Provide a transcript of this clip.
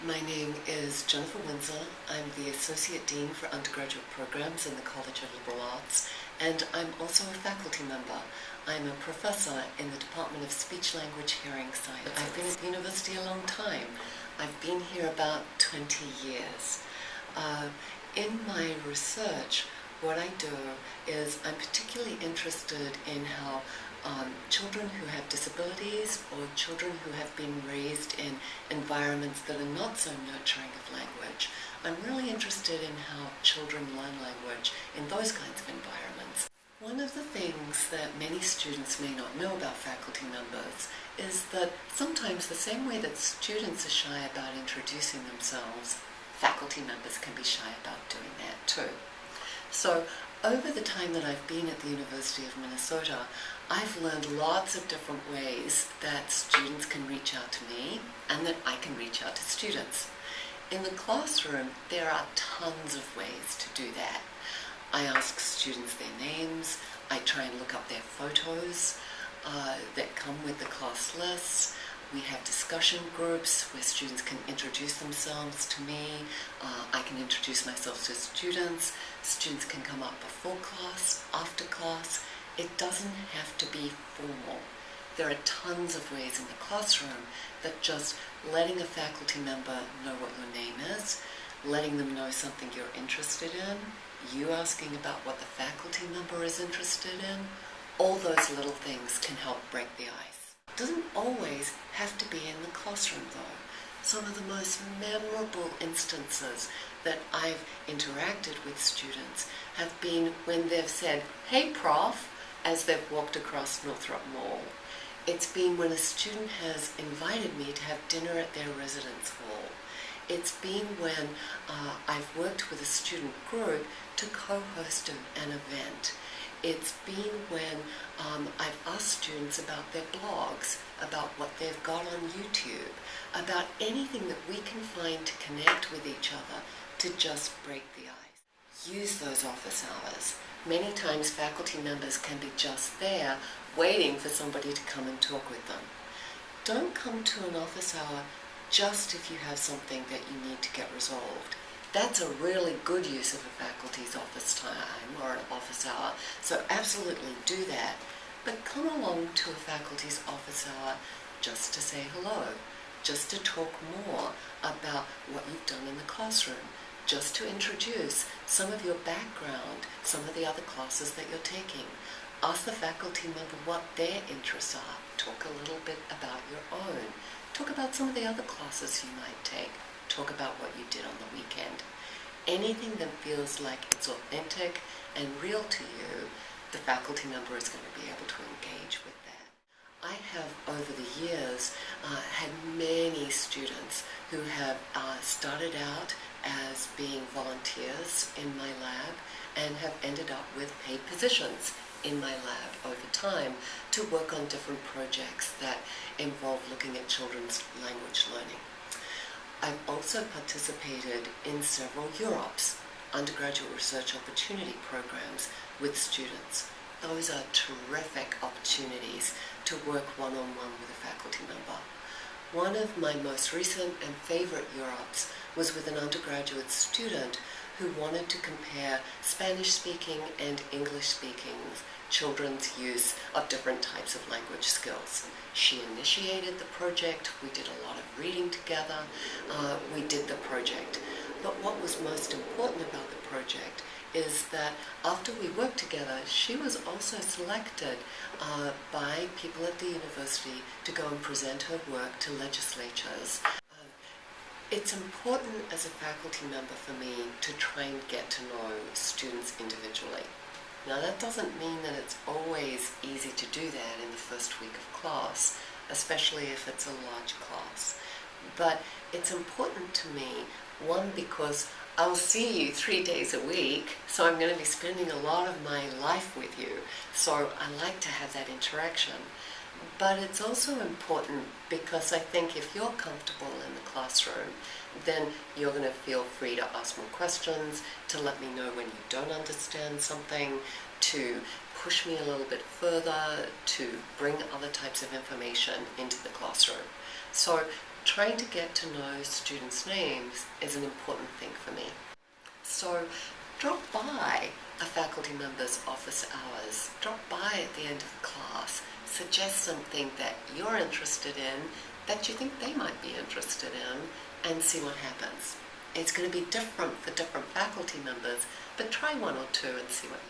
My name is Jennifer Windsor. I'm the Associate Dean for Undergraduate Programs in the College of Liberal Arts, and I'm also a faculty member. I'm a professor in the Department of Speech, Language, Hearing Science. I've been at the university a long time. I've been here about 20 years. In my research, what I do is I'm particularly interested in how children who have disabilities or children who have been raised in environments that are not so nurturing of language. I'm really interested in how children learn language in those kinds of environments. One of the things that many students may not know about faculty members is that sometimes the same way that students are shy about introducing themselves, faculty members can be shy about doing that too. So over the time that I've been at the University of Minnesota, I've learned lots of different ways that students can reach out to me and that I can reach out to students. In the classroom, there are tons of ways to do that. I ask students their names, I try and look up their photos that come with the class lists. We have discussion groups where students can introduce themselves to me. I can introduce myself to students. Students can come up before class, after class. It doesn't have to be formal. There are tons of ways in the classroom that just letting a faculty member know what your name is, letting them know something you're interested in, you asking about what the faculty member is interested in, all those little things can help break the ice. It doesn't always have to be in the classroom though. Some of the most memorable instances that I've interacted with students have been when they've said, "Hey Prof," as they've walked across Northrop Mall. It's been when a student has invited me to have dinner at their residence hall. It's been when I've worked with a student group to co-host an event. It's been when I've asked students about their blogs, about what they've got on YouTube, about anything that we can find to connect with each other to just break the ice. Use those office hours. Many times faculty members can be just there waiting for somebody to come and talk with them. Don't come to an office hour just if you have something that you need to get resolved. That's a really good use of a faculty's office time or an office hour, so absolutely do that. But come along to a faculty's office hour just to say hello, just to talk more about what you've done in the classroom, just to introduce some of your background, some of the other classes that you're taking. Ask the faculty member what their interests are. Talk a little bit about your own. Talk about some of the other classes you might take. Talk about what you did on the weekend. Anything that feels like it's authentic and real to you, the faculty member is going to be able to engage with that. I have, over the years, had many students who have started out as being volunteers in my lab and have ended up with paid positions in my lab over time to work on different projects that involve looking at children's language learning. I've also participated in several UROPs, undergraduate research opportunity programs, with students. Those are terrific opportunities to work one-on-one with a faculty member. One of my most recent and favorite UROPs was with an undergraduate student who wanted to compare Spanish-speaking and English-speaking children's use of different types of language skills. She initiated the project, we did a lot of reading together, we did the project. But what was most important about the project is that after we worked together, she was also selected by people at the university to go and present her work to legislatures. It's important as a faculty member for me to try and get to know students individually. Now that doesn't mean that it's always easy to do that in the first week of class, especially if it's a large class. But it's important to me, one, because I'll see you 3 days a week, so I'm going to be spending a lot of my life with you, so I like to have that interaction. But it's also important because I think if you're comfortable in the classroom, then you're going to feel free to ask more questions, to let me know when you don't understand something, to push me a little bit further, to bring other types of information into the classroom. So trying to get to know students' names is an important thing for me. So drop by a faculty member's office hours, drop by at the end of the class, suggest something that you're interested in, that you think they might be interested in, and see what happens. It's going to be different for different faculty members, but try one or two and see what